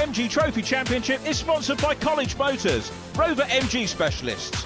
MG Trophy Championship is sponsored by College Motors, Rover MG specialists.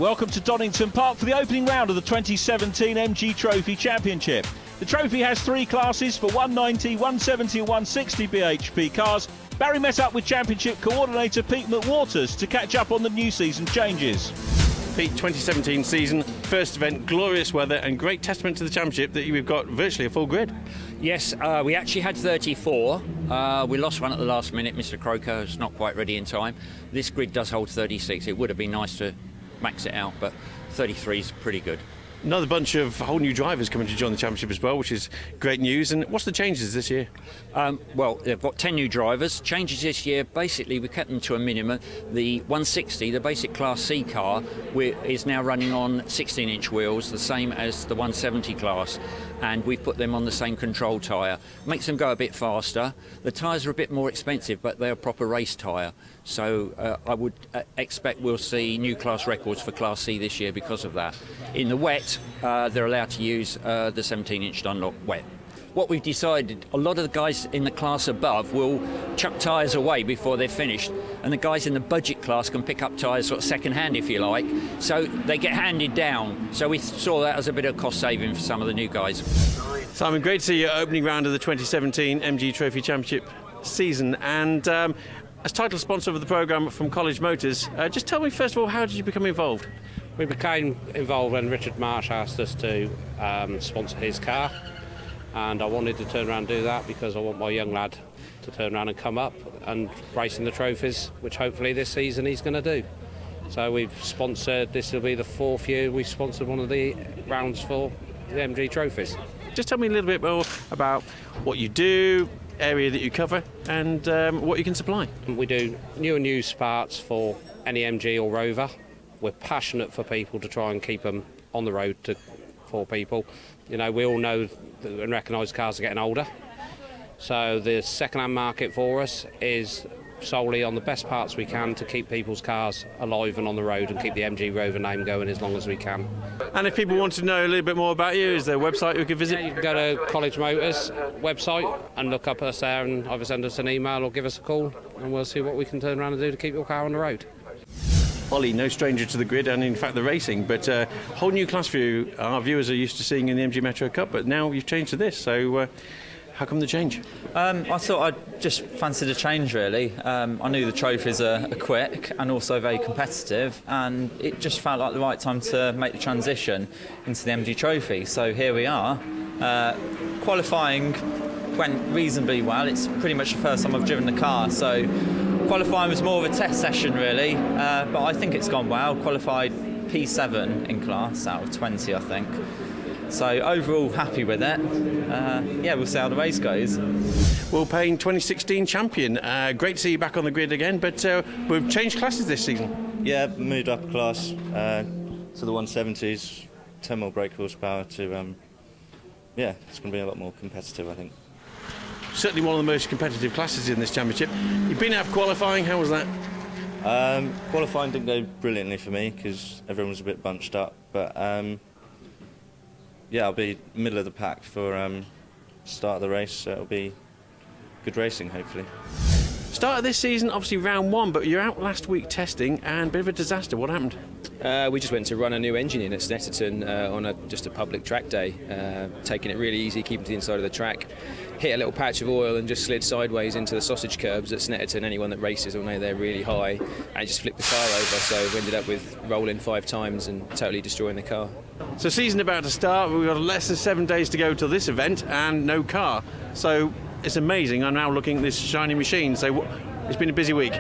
Welcome to Donington Park for the opening round of the 2017 MG Trophy Championship. The trophy has three classes for 190, 170 and 160 bhp cars. Barry met up with Championship coordinator Pete McWaters to catch up on the new season changes. Pete, 2017 season, first event, glorious weather and great testament to the Championship that we've got virtually a full grid. Yes, we actually had 34. We lost one at the last minute. Mr. Croker's not quite ready in time. This grid does hold 36. It would have been nice to max it out, but 33 is pretty good. Another bunch of whole new drivers coming to join the Championship as well, which is great news. And what's the changes this year? Well, they've got 10 new drivers. Changes this year, basically, we kept them to a minimum. The 160, the basic Class C car, is now running on 16-inch wheels, the same as the 170 class. And we've put them on the same control tyre. Makes them go a bit faster. The tyres are a bit more expensive, but they're a proper race tyre. So I would expect we'll see new class records for Class C this year because of that. In the wet, they're allowed to use the 17-inch Dunlop wet. What we've decided, a lot of the guys in the class above will chuck tyres away before they're finished, and the guys in the budget class can pick up tyres sort of second-hand, if you like, so they get handed down. So we saw that as a bit of cost saving for some of the new guys. Simon, great to see you opening round of the 2017 MG Trophy Championship season, and as title sponsor of the programme from College Motors, just tell me first of all, how did you become involved? We became involved when Richard Marsh asked us to sponsor his car, and I wanted to turn around and do that because I want my young lad to turn around and come up and race in the trophies, which hopefully this season he's going to do. So we've sponsored, this will be the fourth year we've sponsored one of the rounds for the MG trophies. Just tell me a little bit more about what you do, area that you cover, and what you can supply. We do new and used parts for any MG or Rover. We're passionate for people to try and keep them on the road for people. You know, we all know and recognise cars are getting older. So the second-hand market for us is solely on the best parts we can to keep people's cars alive and on the road and keep the MG Rover name going as long as we can. And if people want to know a little bit more about you, is there a website you could visit? You can go to College Motors website and look up us there and either send us an email or give us a call, and we'll see what we can turn around and do to keep your car on the road. Ollie, no stranger to the grid and in fact the racing, but a whole new class for you. Our viewers are used to seeing in the MG Metro Cup, but now you've changed to this, so how come the change? I thought I'd just fancied a change really. I knew the trophies are quick and also very competitive, and it just felt like the right time to make the transition into the MG Trophy. So here we are. Qualifying went reasonably well. It's pretty much the first time I've driven the car, so qualifying was more of a test session really, but I think it's gone well. Qualified P7 in class out of 20, I think. So overall happy with it. Yeah, we'll see how the race goes. Will Payne, 2016 champion. Great to see you back on the grid again, but we've changed classes this season. Yeah, moved up a class to the 170s, 10 more brake horsepower to, yeah, it's going to be a lot more competitive, I think. Certainly one of the most competitive classes in this championship. You've been out of qualifying, how was that? Qualifying didn't go brilliantly for me because everyone was a bit bunched up, but yeah, I'll be middle of the pack for start of the race, so it'll be good racing hopefully. Start of this season, obviously round one, but you're out last week testing and a bit of a disaster. What happened? We just went to run a new engine in at Snetterton on just a public track day, taking it really easy, keeping to the inside of the track. Hit a little patch of oil and just slid sideways into the sausage curbs at Snetterton. Anyone that races will know they're really high, and just flipped the car over, so we ended up with rolling 5 times and totally destroying the car. So season about to start, we've got less than 7 days to go till this event and no car. So it's amazing. I'm now looking at this shiny machine. So it's been a busy week.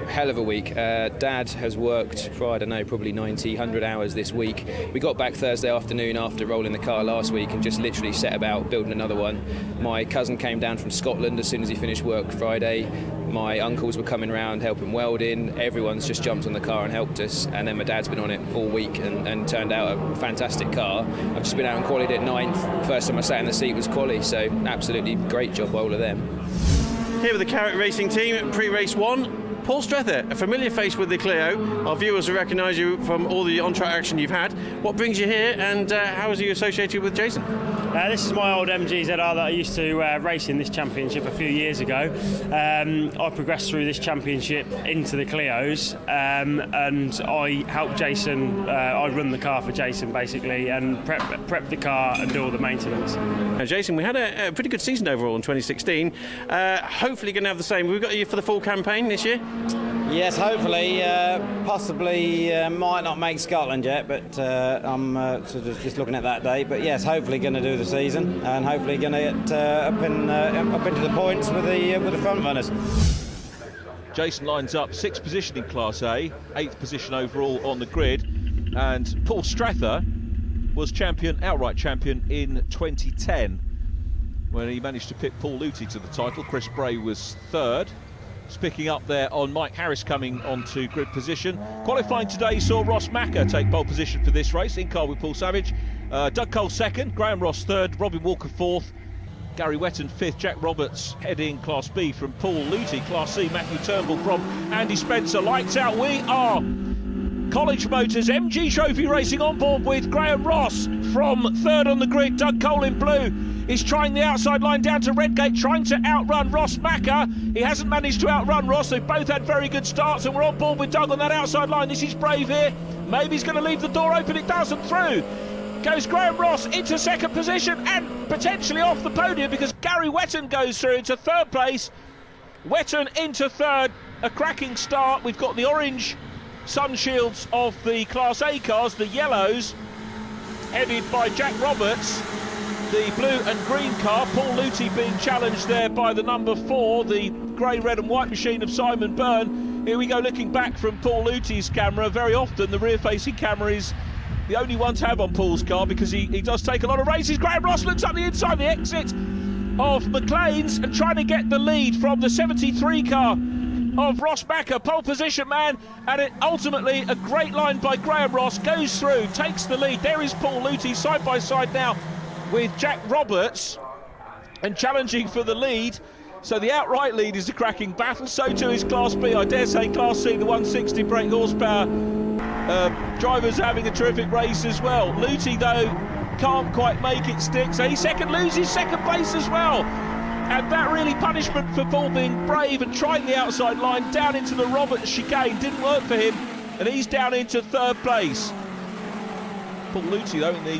hell of a week. Dad has worked for, I don't know, probably 90, 100 hours this week. We got back Thursday afternoon after rolling the car last week and just literally set about building another one. My cousin came down from Scotland as soon as he finished work Friday. My uncles were coming round helping welding. Everyone's just jumped on the car and helped us, and then my dad's been on it all week and turned out a fantastic car. I've just been out and qualied it 9th. First time I sat in the seat was quali, so absolutely great job, all of them. Here with the Carrot Racing team, pre-race 1. Paul Strether, a familiar face with the Clio. Our viewers will recognise you from all the on-track action you've had. What brings you here, and how is you associated with Jason? This is my old MGZR that I used to race in this championship a few years ago. I progressed through this championship into the Clios, and I helped Jason. I run the car for Jason basically, and prep the car and do all the maintenance. Now, Jason, we had a pretty good season overall in 2016. Hopefully, going to have the same. We've got you for the full campaign this year. Yes, hopefully. Possibly might not make Scotland yet, but I'm sort of just looking at that date. But yes, hopefully going to do the season, and hopefully going to get up into the points with the front runners. Jason lines up 6th position in Class A, 8th position overall on the grid, and Paul Strether was outright champion in 2010 when he managed to pick Paul Luty to the title. Chris Bray was 3rd. It's picking up there on Mike Harris coming onto grid position. Qualifying today saw Ross Macker take pole position for this race, in car with Paul Savage. Doug Cole 2nd, Graham Ross 3rd, Robbie Walker 4th, Gary Wetton 5th, Jack Roberts heading Class B from Paul Luty, Class C Matthew Turnbull from Andy Spencer. Lights out, we are College Motors MG Trophy Racing on board with Graham Ross from 3rd on the grid. Doug Cole in blue is trying the outside line down to Redgate, trying to outrun Ross Macker. He hasn't managed to outrun Ross. They've both had very good starts, and we're on board with Doug on that outside line. This is brave here. Maybe he's going to leave the door open. It doesn't. Through goes Graham Ross into 2nd position and potentially off the podium, because Gary Wetton goes through into 3rd place. Wetton into 3rd. A cracking start. We've got the orange sun shields of the Class A cars, the yellows headed by Jack Roberts. The blue and green car, Paul Luty being challenged there by the number 4, the grey, red and white machine of Simon Byrne. Here we go, looking back from Paul Luty's camera. Very often the rear-facing camera is the only one to have on Paul's car, because he does take a lot of races. Graham Ross looks up the inside, the exit of McLean's, and trying to get the lead from the 73 car of Ross Macker, pole position man, and it ultimately a great line by Graham Ross, goes through, takes the lead. There is Paul Luty side by side now with Jack Roberts and challenging for the lead. So the outright lead is a cracking battle, so too is Class B. I dare say Class C, the 160 brake horsepower drivers having a terrific race as well. Luty though can't quite make it stick, so he loses 2nd place as well. And that really punishment for Paul being brave and trying the outside line down into the Roberts chicane didn't work for him, and he's down into 3rd place. Paul Luty though in the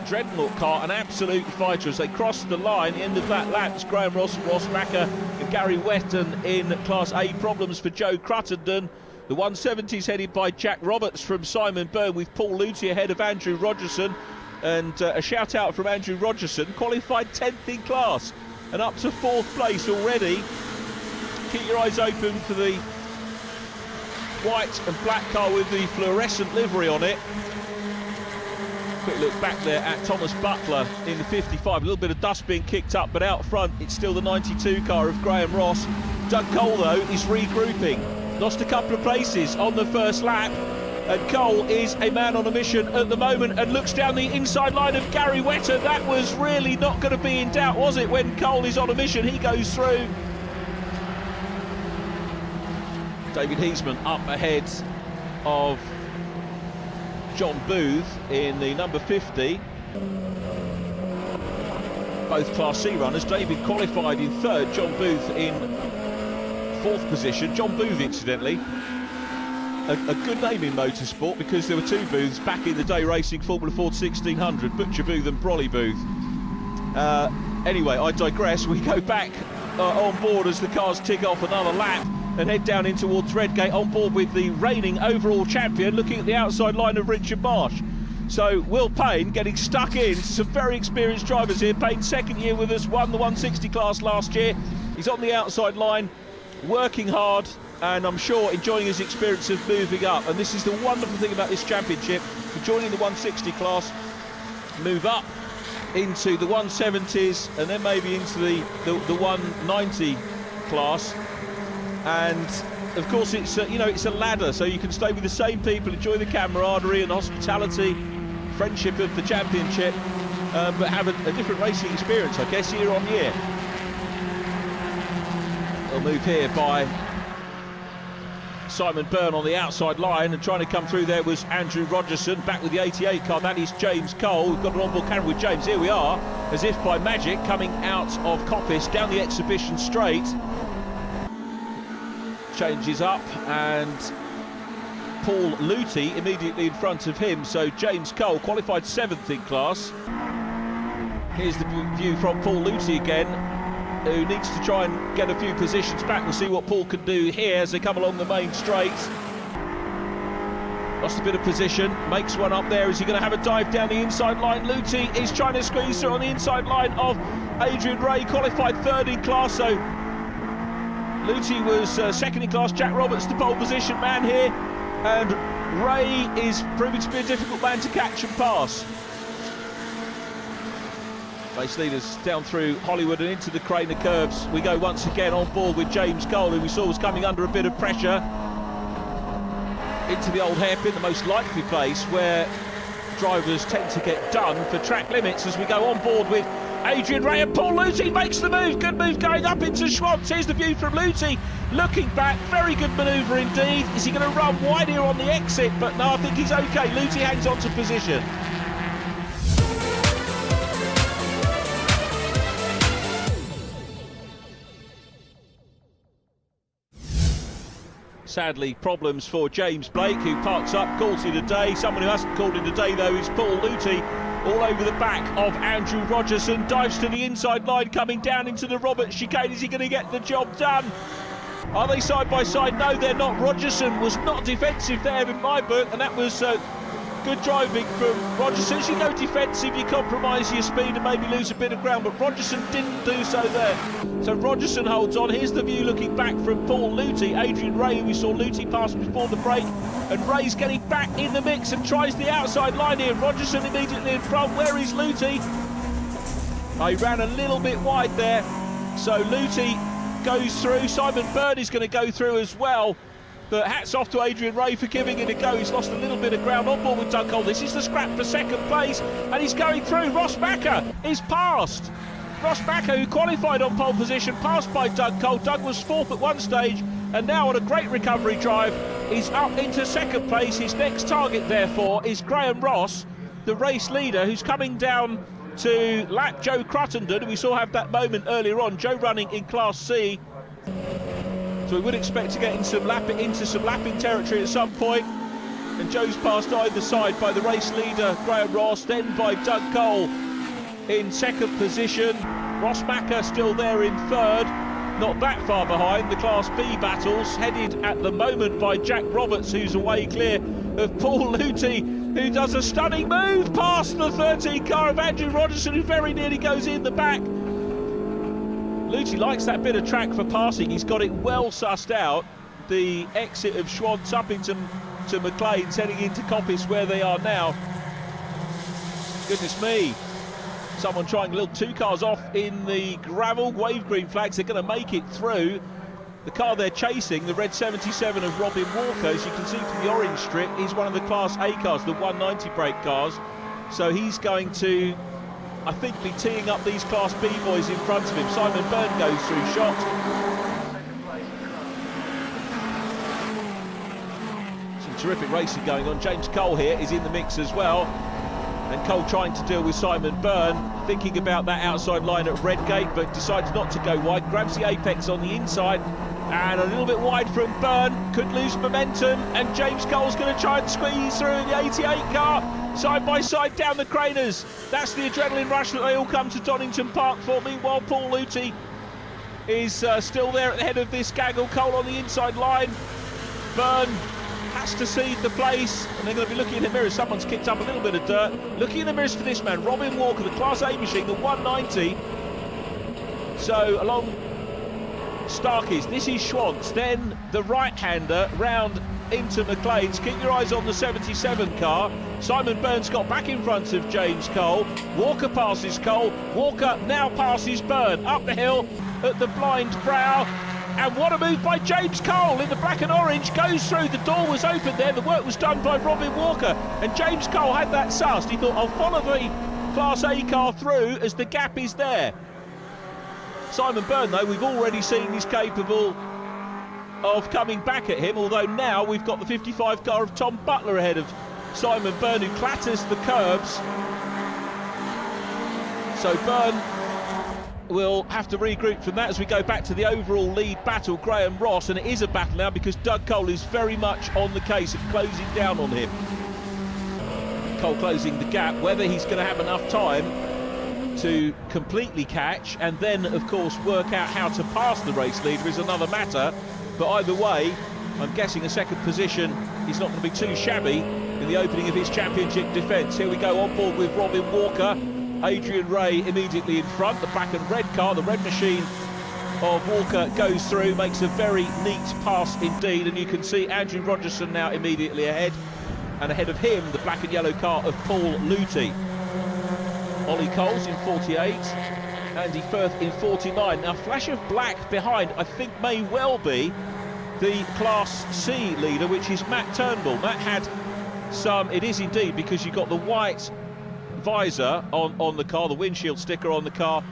Dreadnought car, an absolute fighter as they cross the line. The end of that lap, it's Graham Ross, Ross Macker and Gary Wetton in Class A. Problems for Joe Cruttenden. The 170s headed by Jack Roberts from Simon Byrne, with Paul Luty ahead of Andrew Rogerson. And a shout out from Andrew Rogerson, qualified 10th in class and up to 4th place already. Keep your eyes open for the white and black car with the fluorescent livery on it. Quick look back there at Thomas Butler in the 55. A little bit of dust being kicked up, but out front it's still the 92 car of Graham Ross. Doug Cole though is regrouping. Lost a couple of places on the first lap, and Cole is a man on a mission at the moment and looks down the inside line of Gary Wetton. That was really not going to be in doubt, was it? When Cole is on a mission, he goes through. David Heasman up ahead of John Booth in the number 50. Both Class C runners. David qualified in 3rd, John Booth in 4th position. John Booth, incidentally, a good name in motorsport, because there were 2 Booths back in the day racing Formula Ford 1600, Butcher Booth and Brolly Booth. Anyway, I digress. We go back on board as the cars tick off another lap and head down in towards Redgate, on board with the reigning overall champion, looking at the outside line of Richard Marsh. So Will Payne getting stuck in. Some very experienced drivers here. Payne, 2nd year with us, won the 160 class last year. He's on the outside line, working hard, and I'm sure enjoying his experience of moving up. And this is the wonderful thing about this championship. For joining the 160 class, move up into the 170s, and then maybe into the 190 class. And of course, it's it's a ladder, so you can stay with the same people, enjoy the camaraderie and hospitality, friendship of the championship, but have a different racing experience, I guess, year on year. They'll move here by Simon Byrne on the outside line, and trying to come through there was Andrew Rogerson, back with the 88 car. That is James Cole. We've got an onboard camera with James. Here we are, as if by magic, coming out of Coppice down the exhibition straight. Changes up, and Paul Luty immediately in front of him. So James Cole qualified 7th in class. Here's the view from Paul Luty again, who needs to try and get a few positions back. We'll see what Paul can do here as they come along the main straight. Lost a bit of position, makes one up there. Is he going to have a dive down the inside line? Luty is trying to squeeze through on the inside line of Adrian Ray, qualified 3rd in class. So Luty was 2nd in class. Jack Roberts, the pole position man here, and Ray is proving to be a difficult man to catch and pass. Race leaders down through Hollywood and into the Craner curves. We go once again on board with James Cole, who we saw was coming under a bit of pressure into the old hairpin, the most likely place where drivers tend to get done for track limits, as we go on board with Adrian Ray, and Paul Luty makes the move. Good move going up into Schwantz. Here's the view from Luty, looking back. Very good manoeuvre indeed. Is he going to run wide here on the exit? But no, I think he's okay. Luty hangs on to position. Sadly, problems for James Blake, who parks up, calls it a day. Someone who hasn't called it a day, though, is Paul Luty. All over the back of Andrew Rogerson, dives to the inside line, coming down into the Roberts chicane. Is he going to get the job done? Are they side by side? No, they're not. Rogerson was not defensive there in my book, and that was good driving from Rogerson. As you go defensive, you compromise your speed and maybe lose a bit of ground, but Rogerson didn't do so there. So Rogerson holds on. Here's the view looking back from Paul Luty. Adrian Ray, we saw Luty pass before the break, and Ray's getting back in the mix and tries the outside line here. Rogerson immediately in front. Where is Luty? Oh, he ran a little bit wide there, so Luty goes through. Simon Byrne is going to go through as well. But hats off to Adrian Ray for giving it a go. He's lost a little bit of ground on board with Doug Cole. This is the scrap for 2nd place, and he's going through. Ross Backer is passed. Ross Backer, who qualified on pole position, passed by Doug Cole. Doug was 4th at one stage, and now on a great recovery drive, he's up into 2nd place. His next target, therefore, is Graham Ross, the race leader, who's coming down to lap Joe Cruttenden. We saw have that moment earlier on. Joe running in Class C. So we would expect to get into some lapping territory at some point. And Joe's passed either side by the race leader, Graham Ross, then by Doug Cole in 2nd position. Ross Macker still there in 3rd, not that far behind. The Class B battles headed at the moment by Jack Roberts, who's away clear of Paul Luty, who does a stunning move past the 13 car of Andrew Rogerson, who very nearly goes in the back. Luty likes that bit of track for passing. He's got it well sussed out. The exit of Schwantz up into McLean's, heading into Coppice where they are now. Goodness me. Someone trying a little 2 cars off in the gravel. Wave green flags. They're going to make it through. The car they're chasing, the red 77 of Robin Walker, as you can see from the orange strip, is one of the Class A cars, the 190 brake cars. So he's going to, I think, be teeing up these Class B boys in front of him. Simon Byrne goes through shot. Some terrific racing going on. James Cole here is in the mix as well. And Cole trying to deal with Simon Byrne, thinking about that outside line at Redgate, but decides not to go wide. Grabs the apex on the inside, and a little bit wide from Byrne. Could lose momentum, and James Cole's going to try and squeeze through in the 88 car. Side by side down the Craners. That's the adrenaline rush that they all come to Donington Park for. Meanwhile, Paul Luty is still there at the head of this gaggle. Cole on the inside line. Byrne has to cede the place, and they're going to be looking in the mirrors. Someone's kicked up a little bit of dirt. Looking in the mirrors for this man, Robin Walker, the Class A machine, the 190. So along Starkies, this is Schwantz, then the right-hander round into McLean's. Keep your eyes on the 77 car. Simon Byrne got back in front of James Cole. Walker passes Cole. Walker now passes Byrne up the hill at the blind brow. And what a move by James Cole in the black and orange. Goes through, the door was open there. The work was done by Robin Walker. And James Cole had that sussed. He thought, I'll follow the Class A car through as the gap is there. Simon Byrne, though, we've already seen he's capable of coming back at him, although now we've got the 55 car of Tom Butler ahead of Simon Byrne, who clatters the curbs. So Byrne will have to regroup from that as we go back to the overall lead battle, Graham Ross, and it is a battle now because Doug Cole is very much on the case of closing down on him. Cole closing the gap, whether he's going to have enough time to completely catch and then of course work out how to pass the race leader is another matter, but either way I'm guessing a second position is not going to be too shabby in the opening of his championship defence. Here we go on board with Robin Walker, Adrian Ray immediately in front, the black and red car, the red machine of Walker goes through, makes a very neat pass indeed, and you can see Andrew Rogerson now immediately ahead, and ahead of him the black and yellow car of Paul Luty. Ollie Coles in 48, Andy Firth in 49. Now, flash of black behind, I think may well be the Class C leader, which is Matt Turnbull. Matt had some, it is indeed, because you've got the white visor on the car, the windshield sticker on the car,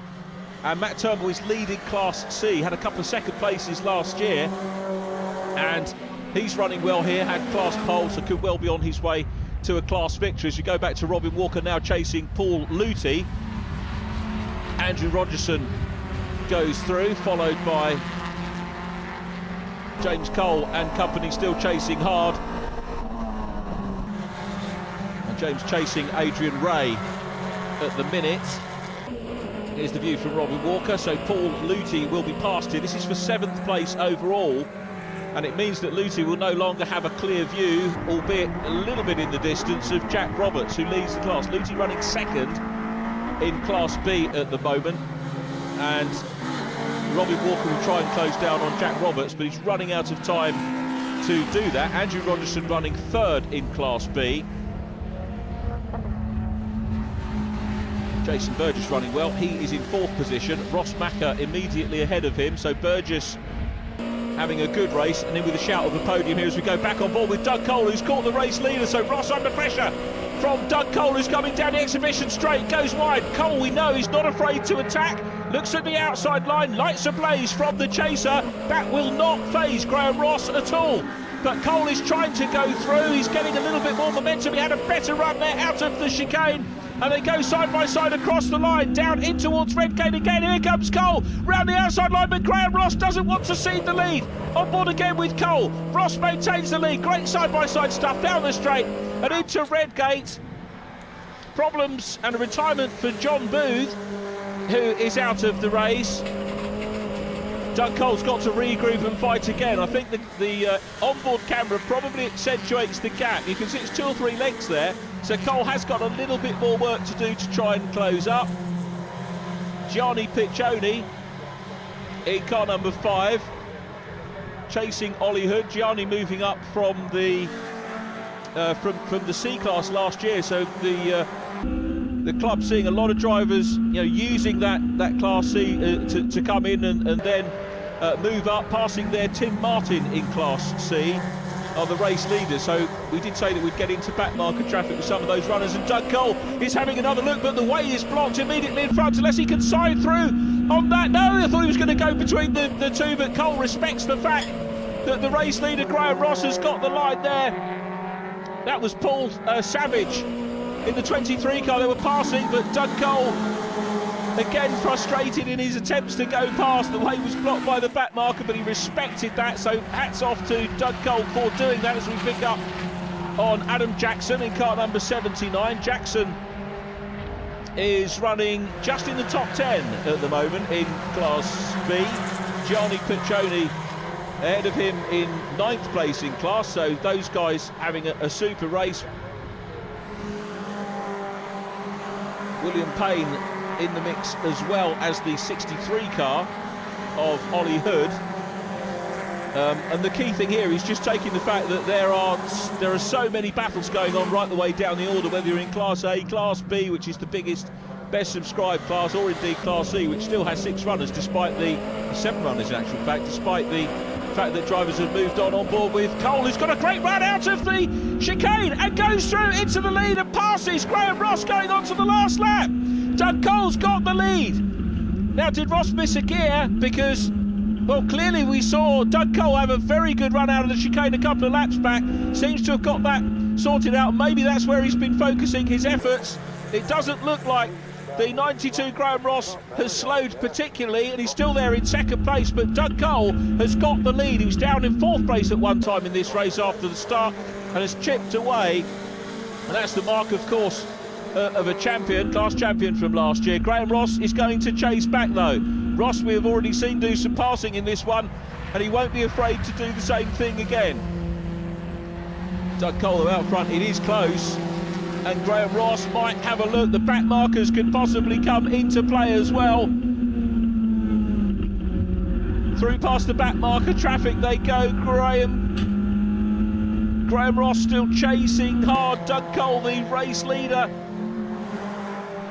and Matt Turnbull is leading Class C, had a couple of second places last year, and he's running well here, had class pole, so could well be on his way to a class victory. As you go back to Robin Walker now chasing Paul Luty. Andrew Rogerson goes through, followed by James Cole and company still chasing hard. And James chasing Adrian Ray at the minute. Here's the view from Robin Walker, so Paul Luty will be passed here. This is for 7th place overall, and it means that Luty will no longer have a clear view, albeit a little bit in the distance, of Jack Roberts, who leads the class. Luty running second in Class B at the moment, and Robin Walker will try and close down on Jack Roberts, but he's running out of time to do that. Andrew Rogerson running third in Class B. Jason Burgess running well, he is in 4th position. Ross Macker immediately ahead of him, so Burgess having a good race, and then with a shout of the podium here as we go back on board with Doug Cole, who's caught the race leader. So Ross under pressure from Doug Cole, who's coming down the exhibition straight, goes wide. Cole, we know, he's not afraid to attack, looks at the outside line, lights ablaze from the chaser. That will not faze Graham Ross at all, but Cole is trying to go through. He's getting a little bit more momentum. He had a better run there out of the chicane, and they go side by side across the line, down in towards Redgate again. Here comes Cole, round the outside line, but Graham Ross doesn't want to cede the lead. On board again with Cole. Ross maintains the lead. Great side-by-side stuff down the straight and into Redgate. Problems and a retirement for John Booth, who is out of the race. Doug Cole's got to regroup and fight again. I think the onboard camera probably accentuates the gap. You can see it's 2 or 3 lengths there. So Cole has got a little bit more work to do to try and close up. Gianni Piccioni in car number 5, chasing Ollie Hood. Gianni moving up from the C class last year. So the club seeing a lot of drivers, using that Class C to come in and then move up, passing there Tim Martin in Class C are the race leaders. So we did say that we'd get into back marker traffic with some of those runners, and Doug Cole is having another look, but the way is blocked immediately in front unless he can side through on that. No, I thought he was going to go between the two, but Cole respects the fact that the race leader Graham Ross has got the line there. That was Paul Savage in the 23 car. They were passing, but Doug Cole again frustrated in his attempts to go past. The way was blocked by the back marker, but he respected that, so hats off to Doug Cole for doing that. As we pick up on Adam Jackson in car number 79. Jackson is running just in the top 10 at the moment in Class B. Gianni Piccioni ahead of him in 9th place in class, so those guys having a super race. William Payne in the mix as well as the 63 car. of Ollie Hood. And the key thing here is just taking the fact that there are so many battles going on right the way down the order, whether you're in Class A, Class B, which is the biggest, best subscribed class, or indeed Class C, which still has 6 runners, despite the 7 runners in actual fact, despite the fact that drivers have moved on board with Cole, who's got a great run out of the chicane and goes through into the lead and passes Graham Ross going on to the last lap. Doug Cole's got the lead. Now, did Ross miss a gear? Because, well, clearly we saw Doug Cole have a very good run out of the chicane a couple of laps back. Seems to have got that sorted out. Maybe that's where he's been focusing his efforts. It doesn't look like the 92 Graham Ross has slowed particularly, and he's still there in second place, but Doug Cole has got the lead. He was down in 4th place at one time in this race after the start and has chipped away, and that's the mark, of course, of a champion, class champion from last year. Graham Ross is going to chase back though. Ross we have already seen do some passing in this one, and he won't be afraid to do the same thing again. Doug Cole out front, it is close, and Graham Ross might have a look. The back markers could possibly come into play as well. Through past the back marker traffic they go. Graham Ross still chasing hard. Doug Cole, the race leader.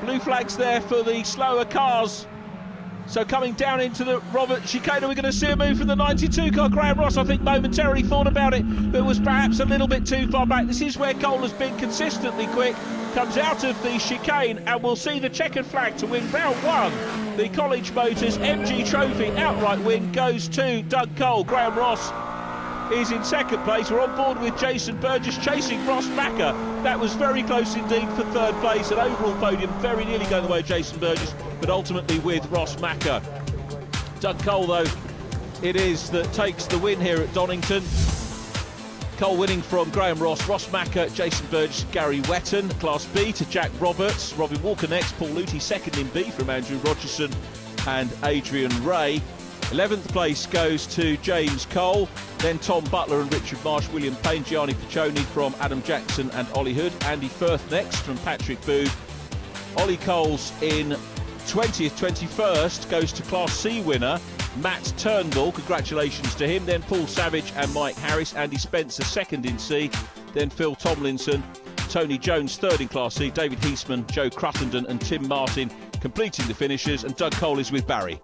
Blue flags there for the slower cars. So coming down into the Robert chicane, we're going to see a move from the 92 car. Graham Ross, I think, momentarily thought about it, but was perhaps a little bit too far back. This is where Cole has been consistently quick. Comes out of the chicane, and we'll see the checkered flag to win round 1. The College Motors MG Trophy outright win goes to Doug Cole. Graham Ross is in second place. We're on board with Jason Burgess chasing Ross Macker. That was very close indeed for third place. An overall podium very nearly going the way of Jason Burgess, but ultimately with Ross Macker. Doug Cole, though, it is that takes the win here at Donington. Cole winning from Graham Ross, Ross Macker, Jason Burgess, Gary Wetton. Class B to Jack Roberts, Robin Walker next, Paul Luty second in B from Andrew Rogerson and Adrian Ray. 11th place goes to James Cole, then Tom Butler and Richard Marsh, William Payne, Gianni Piccioni from Adam Jackson and Ollie Hood, Andy Firth next from Patrick Booth. Ollie Coles in 20th, 21st goes to Class C winner Matt Turnbull, congratulations to him. Then Paul Savage and Mike Harris, Andy Spencer second in C, then Phil Tomlinson, Tony Jones third in Class C, David Heisman, Joe Cruttenden and Tim Martin completing the finishers, and Doug Cole is with Barry.